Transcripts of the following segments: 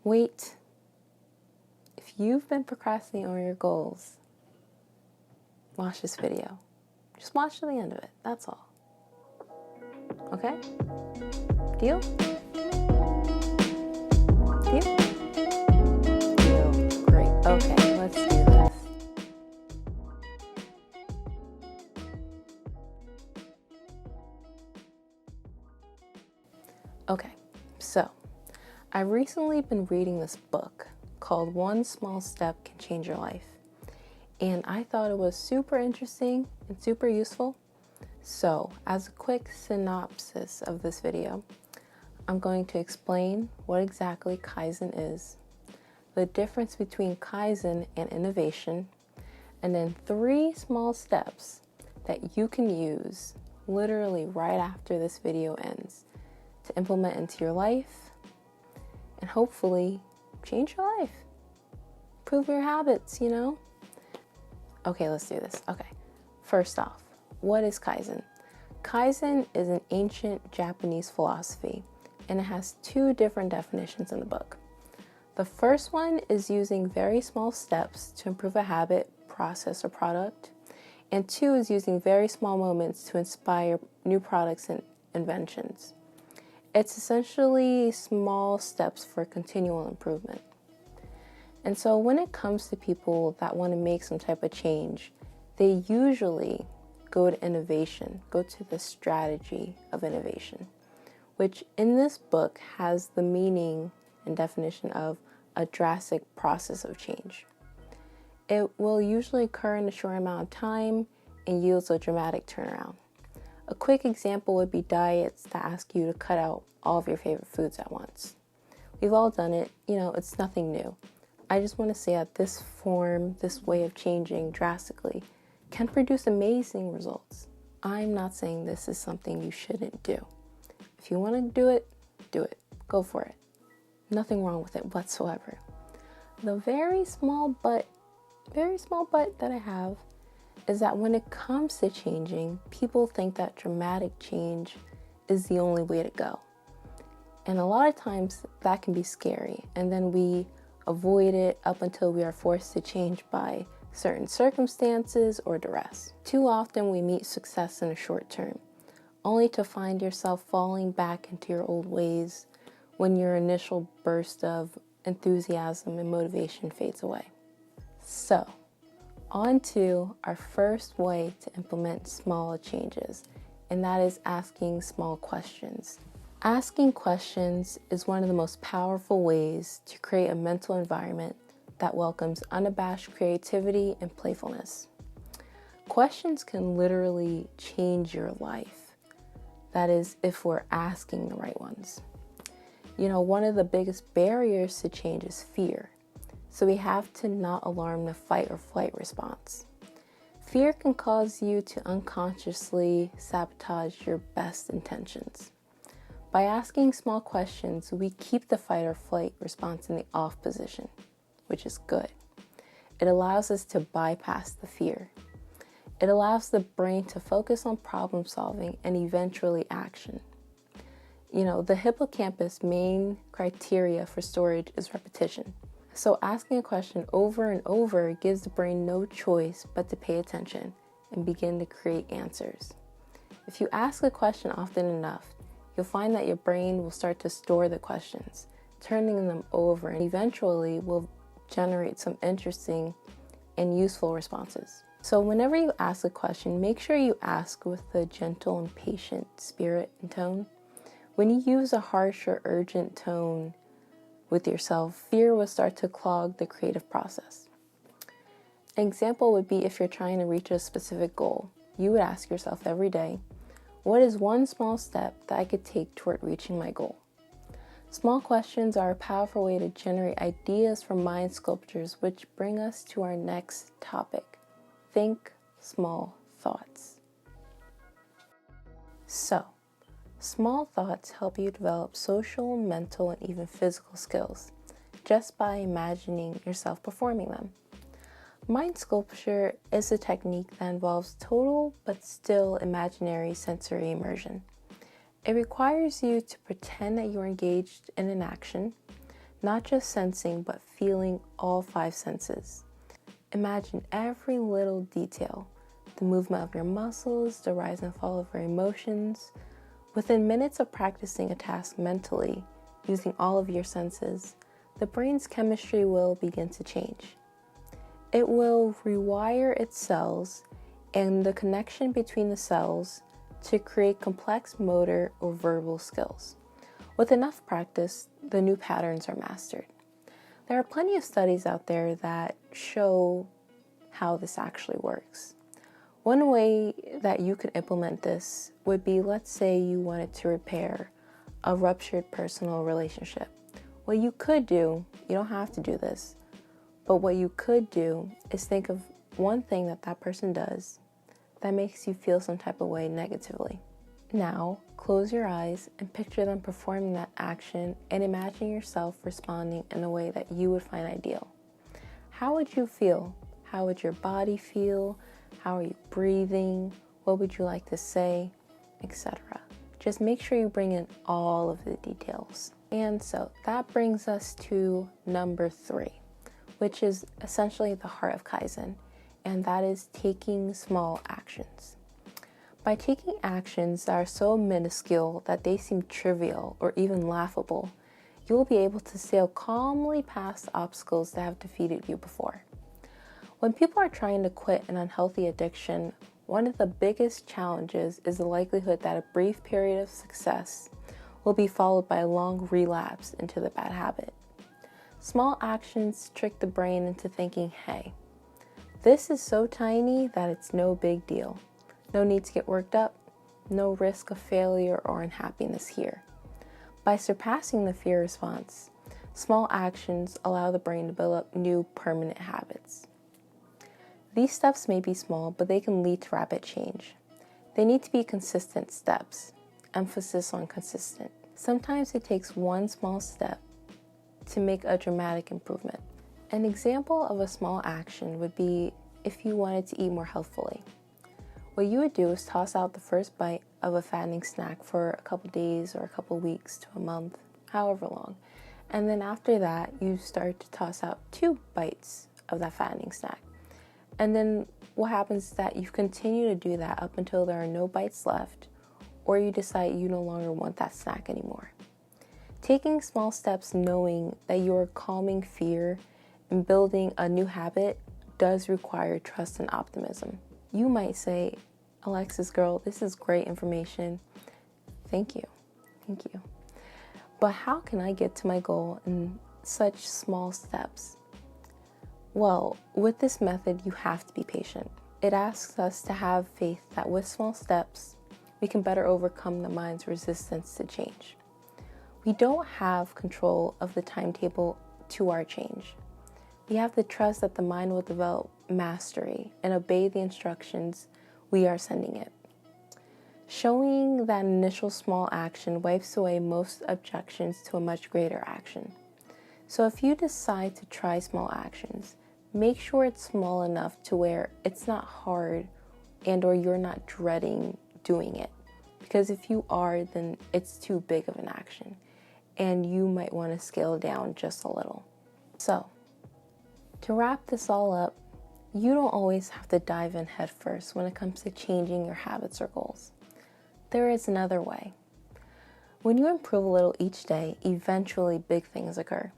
Wait. If you've been procrastinating on your goals, watch this video. Just watch to the end of it. That's all. Okay? Deal? Deal? Deal. Great. Okay, let's do this. Okay, so I've recently been reading this book called One Small Step Can Change Your Life. And I thought it was super interesting and super useful. So, as a quick synopsis of this video, I'm going to explain what exactly Kaizen is, the difference between Kaizen and innovation, and then 3 small steps that you can use literally right after this video ends to implement into your life and hopefully change your life. Improve your habits, you know? Okay, let's do this. Okay, first off, what is Kaizen? Kaizen is an ancient Japanese philosophy, and it has 2 different definitions in the book. The first one is using very small steps to improve a habit, process, or product. And 2 is using very small moments to inspire new products and inventions. It's essentially small steps for continual improvement. And so when it comes to people that want to make some type of change, they usually go to innovation, go to the strategy of innovation, which in this book has the meaning and definition of a drastic process of change. It will usually occur in a short amount of time and yields a dramatic turnaround. A quick example would be diets that ask you to cut out all of your favorite foods at once. We've all done it, it's nothing new. I just want to say that this way of changing drastically can produce amazing results. I'm not saying this is something you shouldn't do. If you want to do it, go for it. Nothing wrong with it whatsoever. The very small but that I have is that when it comes to changing, people think that dramatic change is the only way to go. And a lot of times that can be scary, and then we avoid it up until we are forced to change by certain circumstances or duress. Too often we meet success in a short term, only to find yourself falling back into your old ways when your initial burst of enthusiasm and motivation fades away. So, on to our first way to implement small changes, and that is asking small questions. Asking questions is one of the most powerful ways to create a mental environment that welcomes unabashed creativity and playfulness. Questions can literally change your life. That is, if we're asking the right ones. One of the biggest barriers to change is fear. So we have to not alarm the fight or flight response. Fear can cause you to unconsciously sabotage your best intentions. By asking small questions, we keep the fight or flight response in the off position, which is good. It allows us to bypass the fear. It allows the brain to focus on problem solving and eventually action. The hippocampus' main criteria for storage is repetition. So asking a question over and over gives the brain no choice but to pay attention and begin to create answers. If you ask a question often enough, you'll find that your brain will start to store the questions, turning them over, and eventually will generate some interesting and useful responses. So whenever you ask a question, make sure you ask with a gentle and patient spirit and tone. When you use a harsh or urgent tone with yourself, fear will start to clog the creative process. An example would be if you're trying to reach a specific goal. You would ask yourself every day, what is one small step that I could take toward reaching my goal? Small questions are a powerful way to generate ideas from mind sculptures, which bring us to our next topic. Think small thoughts. So, small thoughts help you develop social, mental, and even physical skills just by imagining yourself performing them. Mind sculpture is a technique that involves total but still imaginary sensory immersion. It requires you to pretend that you're engaged in an action, not just sensing, but feeling all 5 senses. Imagine every little detail, the movement of your muscles, the rise and fall of your emotions. Within minutes of practicing a task mentally, using all of your senses, the brain's chemistry will begin to change. It will rewire its cells and the connection between the cells to create complex motor or verbal skills. With enough practice, the new patterns are mastered. There are plenty of studies out there that show how this actually works. One way that you could implement this would be, let's say you wanted to repair a ruptured personal relationship. What you could do, you don't have to do this, but what you could do is think of one thing that that person does that makes you feel some type of way negatively. Now, close your eyes and picture them performing that action and imagine yourself responding in a way that you would find ideal. How would you feel? How would your body feel? How are you breathing? What would you like to say? Etc. Just make sure you bring in all of the details. And so that brings us to number 3, which is essentially the heart of Kaizen, and that is taking small actions. By taking actions that are so minuscule that they seem trivial or even laughable, you will be able to sail calmly past obstacles that have defeated you before. When people are trying to quit an unhealthy addiction, one of the biggest challenges is the likelihood that a brief period of success will be followed by a long relapse into the bad habit. Small actions trick the brain into thinking, hey, this is so tiny that it's no big deal. No need to get worked up, no risk of failure or unhappiness here. By surpassing the fear response, small actions allow the brain to build up new permanent habits. These steps may be small, but they can lead to rapid change. They need to be consistent steps. Emphasis on consistent. Sometimes it takes one small step to make a dramatic improvement. An example of a small action would be if you wanted to eat more healthfully. What you would do is toss out the first bite of a fattening snack for a couple days or a couple weeks to a month, however long. And then after that, you start to toss out 2 bites of that fattening snack. And then what happens is that you continue to do that up until there are no bites left, or you decide you no longer want that snack anymore. Taking small steps knowing that you are calming fear and building a new habit does require trust and optimism. You might say, Alexis girl, this is great information. Thank you. But how can I get to my goal in such small steps? Well, with this method, you have to be patient. It asks us to have faith that with small steps, we can better overcome the mind's resistance to change. We don't have control of the timetable to our change. We have the trust that the mind will develop mastery and obey the instructions we are sending it. Showing that initial small action wipes away most objections to a much greater action. So if you decide to try small actions, make sure it's small enough to where it's not hard and or you're not dreading doing it. Because if you are, then it's too big of an action and you might want to scale down just a little. So, to wrap this all up, you don't always have to dive in head first when it comes to changing your habits or goals. There is another way. When you improve a little each day, eventually big things occur.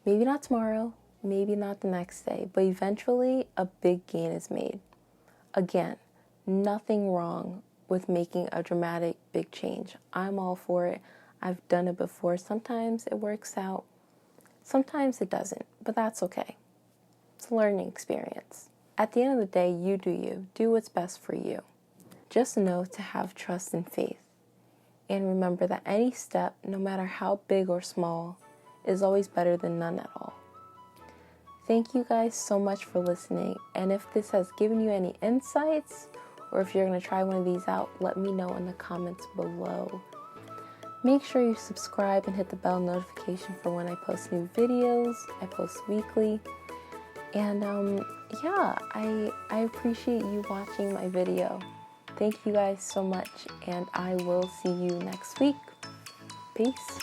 Maybe not tomorrow, maybe not the next day, but eventually a big gain is made. Again, nothing wrong with making a dramatic big change. I'm all for it. I've done it before. Sometimes it works out. Sometimes it doesn't, but that's okay. It's a learning experience. At the end of the day, you do you. Do what's best for you. Just know to have trust and faith. And remember that any step, no matter how big or small, is always better than none at all. Thank you guys so much for listening. And if this has given you any insights, or if you're going to try one of these out, let me know in the comments below. Make sure you subscribe and hit the bell notification for when I post new videos. I post weekly. And I appreciate you watching my video. Thank you guys so much, and I will see you next week. Peace.